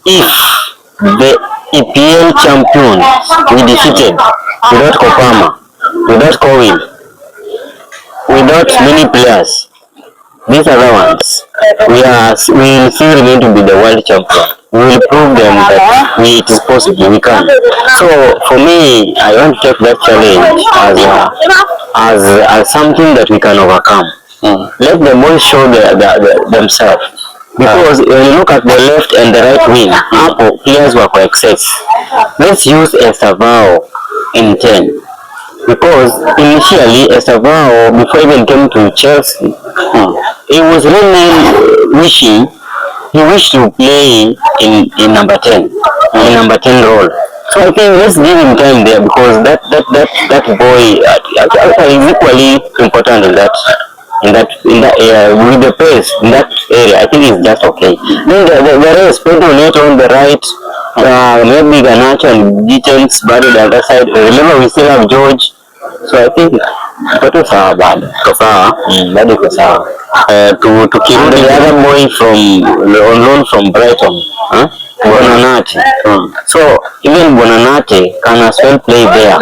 if the EPL champions we defeated without Kopama, without Cohen, without many players, these other ones, we will still remain to be the world champion. We will prove them that it is possible, we can. So for me, I want to take that challenge as something that we can overcome. Let the boys show themselves. Because when you look at the left and the right wing, players were for excess. Let's use Estavao in 10. Because initially, Estavao, before he even came to Chelsea, he was really he wished to play in number 10, in number 10 role. So I think let's give him time there, because that boy is equally important in that area, with the pace in that area. I think it's just okay. Then the rest, Pedro Neto on the right, maybe Garnacho and Gittens, but on the other side, remember we still have George. So I think iko sawa bado. Bado iko sawa. To keep the other boy on loan from Brighton, Bonanate. So even Bonanate can as well play there.